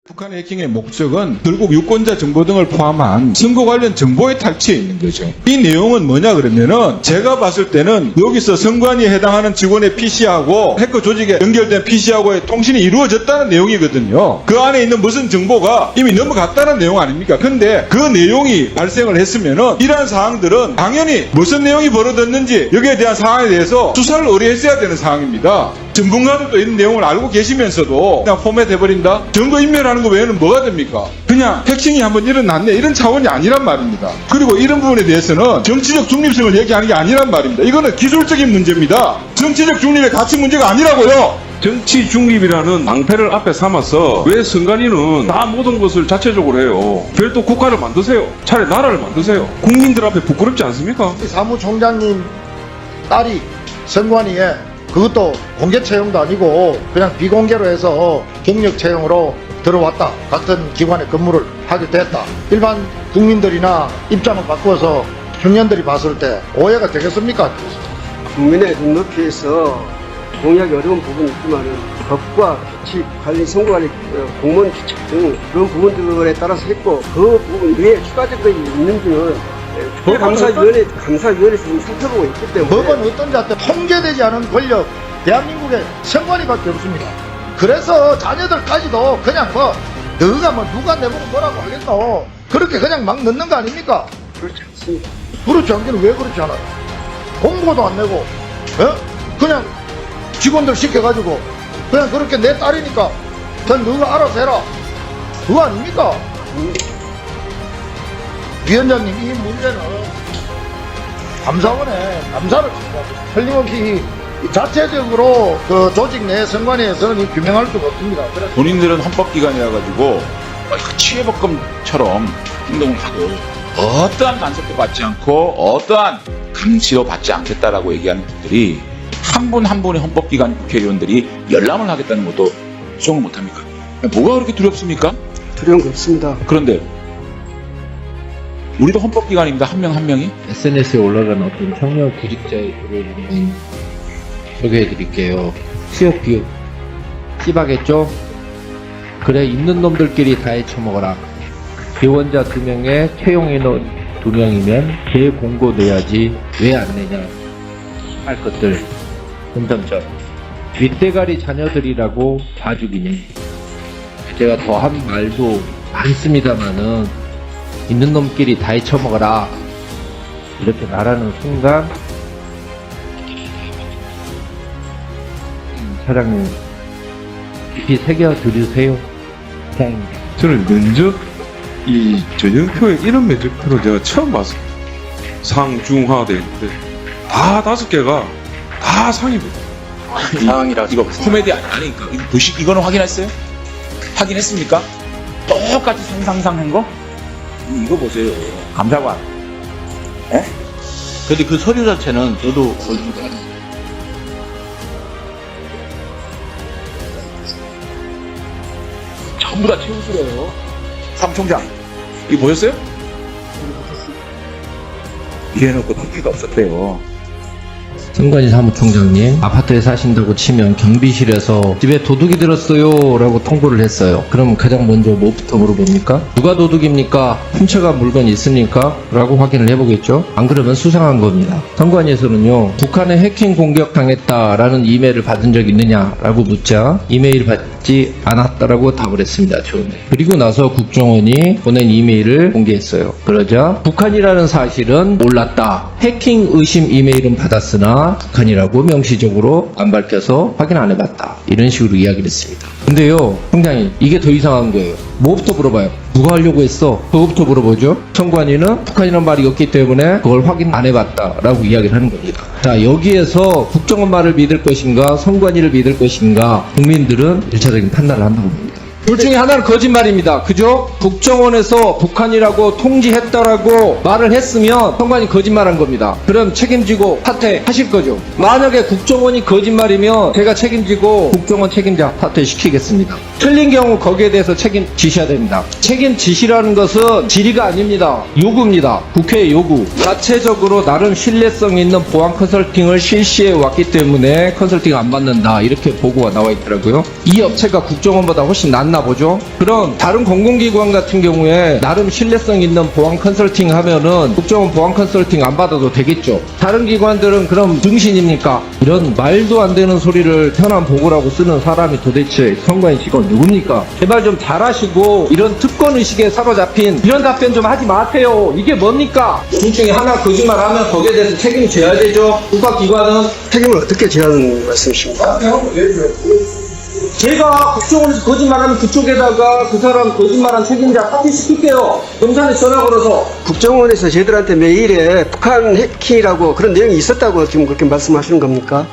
북한의 해킹의 목적은 결국 유권자 정보 등을 포함한 선거 관련 정보의 탈취에 있는 거죠. 이 내용은 뭐냐 그러면은 제가 봤을 때는 여기서 선관위에 해당하는 직원의 PC하고 해커 조직에 연결된 PC하고의 통신이 이루어졌다는 내용이거든요. 그 안에 있는 무슨 정보가 이미 넘어갔다는 내용 아닙니까? 근데 그 내용이 발생을 했으면은 이러한 사항들은 당연히 무슨 내용이 벌어졌는지 여기에 대한 사항에 대해서 수사를 의뢰했어야 되는 상황입니다. 전문가들도 이런 내용을 알고 계시면서도 그냥 포맷해버린다? 증거인멸하는 거 외에는 뭐가 됩니까? 그냥 해킹이 한번 일어났네 이런 차원이 아니란 말입니다. 그리고 이런 부분에 대해서는 정치적 중립성을 얘기하는 게 아니란 말입니다. 이거는 기술적인 문제입니다. 정치적 중립의 가치 문제가 아니라고요. 정치 중립이라는 낭패를 앞에 삼아서 왜 선관위는 다 모든 것을 자체적으로 해요? 별도 국가를 만드세요. 차라리 나라를 만드세요. 국민들 앞에 부끄럽지 않습니까? 사무총장님 딸이 선관위에 그것도 공개 채용도 아니고 그냥 비공개로 해서 경력 채용으로 들어왔다. 같은 기관에 근무를 하게 됐다. 일반 국민들이나 입장을 바꾸어서 청년들이 봤을 때 오해가 되겠습니까? 국민의 눈높이에서 공약이 어려운 부분이 있지만은 법과 규칙, 관리, 선거관리, 공무원 규칙 등 그런 부분들에 따라서 했고 그 부분 외에 추가적으로 있는지는 감사위원회에서 살펴보고 있기 때문에 법은 어떤 자한테 통제되지 않은 권력 대한민국에 선관위밖에 없습니다. 그래서 자녀들까지도 그냥 너가 누가 내보고 뭐라고 하겠노 그렇게 그냥 막 넣는 거 아닙니까? 그렇지 않습니다. 그렇지 않기는 왜 그렇지 않아요? 공고도 안 내고 그냥 직원들 시켜가지고 그냥 그렇게 내 딸이니까 그냥 너가 알아서 해라 그거 아닙니까? 위원장님 이 문제는 감사원에 감사를 틀림없이 자체적으로 그 조직 내 선관위에서는 이 규명할 수가 없습니다. 그래서 본인들은 헌법기관이라 가지고 치해법금처럼 행동을 하고 어떠한 간섭도 받지 않고 어떠한 감시도 받지 않겠다라고 얘기하는 분들이 한 분 한 분의 헌법기관 국회의원들이 열람을 하겠다는 것도 수용을 못합니까? 뭐가 그렇게 두렵습니까? 두려운 거 없습니다. 그런데 우리도 헌법기관입니다. 한 명 한 명이. SNS에 올라가는 어떤 청년 구직자의 글을 소개해드릴게요. 수협 비읍 찌바겠죠? 그래 있는 놈들끼리 다 헤쳐먹어라. 개원자 2명에 채용 인원 2명이면 재공고 내야지 왜 안 내냐 할 것들. 점점점 윗대가리 자녀들이라고 봐주기니 제가 더한 말도 많습니다만은 있는 놈끼리 다 헤쳐먹어라 이렇게 말하는 순간 사장님 깊이 새겨 들으세요. 저는 면접 이 전형표에 이런 면접표를 제가 처음 봤어요. 상중하돼 있는데 다 5개가 다 상입니다. 상황이라 이거 코미디 아니니까 이거는 확인했어요? 확인했습니까? 똑같이 상상한 거? 이거 보세요. 감사관. 에? 근데 그 서류 자체는 저도 전부 다 최우수래요. 사무총장. 이거 보셨어요? 이래놓고 토끼가 없었대요. 선관위 사무총장님 아파트에 사신다고 치면 경비실에서 집에 도둑이 들었어요 라고 통보를 했어요. 그럼 가장 먼저 뭐부터 물어봅니까? 누가 도둑입니까? 훔쳐간 물건이 있습니까? 라고 확인을 해보겠죠. 안 그러면 수상한 겁니다. 선관위에서는요 북한에 해킹 공격당했다라는 이메일을 받은 적 있느냐 라고 묻자 이메일 받지 않았다라고 답을 했습니다. 처음에. 그리고 나서 국정원이 보낸 이메일을 공개했어요. 그러자 북한이라는 사실은 몰랐다. 해킹 의심 이메일은 받았으나 북한이라고 명시적으로 안 밝혀서 확인 안 해봤다. 이런 식으로 이야기를 했습니다. 근데요, 총장님, 이게 더 이상한 거예요. 뭐부터 물어봐요? 누가 하려고 했어? 그거부터 물어보죠. 선관위는 북한이라는 말이 없기 때문에 그걸 확인 안 해봤다. 라고 이야기를 하는 겁니다. 자, 여기에서 국정원 말을 믿을 것인가, 선관위를 믿을 것인가, 국민들은 1차적인 판단을 한다고 봅니다. 둘 중에 하나는 거짓말입니다. 그죠? 국정원에서 북한이라고 통지했다라고 말을 했으면 선관위 거짓말한 겁니다. 그럼 책임지고 사퇴하실 거죠. 만약에 국정원이 거짓말이면 제가 책임지고 국정원 책임자 사퇴시키겠습니다. 틀린 경우 거기에 대해서 책임지셔야 됩니다. 책임지시라는 것은 질의가 아닙니다. 요구입니다. 국회의 요구. 자체적으로 나름 신뢰성 있는 보안 컨설팅을 실시해 왔기 때문에 컨설팅 안 받는다. 이렇게 보고가 나와 있더라고요. 이 업체가 국정원보다 훨씬 낫나 보죠. 그럼 다른 공공기관 같은 경우에 나름 신뢰성 있는 보안 컨설팅 하면은 국정원 보안 컨설팅 안 받아도 되겠죠. 다른 기관들은 그럼 등신입니까? 이런 말도 안 되는 소리를 현안 보고라고 쓰는 사람이 도대체 선관위 직원 누굽니까? 제발 좀 잘하시고 이런 특권 의식에 사로잡힌 이런 답변 좀 하지 마세요. 이게 뭡니까? 둘 중에 하나 거짓말하면 거기에 대해서 책임져야 되죠. 국가기관은. 책임을 어떻게 지하는 말씀이십니까? 제가 국정원에서 거짓말하면 그쪽에다가 그 사람 거짓말한 책임자 파티시킬게요. 검사에 전화 걸어서. 국정원에서 저희들한테 메일에 북한 해킹이라고 그런 내용이 있었다고 지금 그렇게 말씀하시는 겁니까?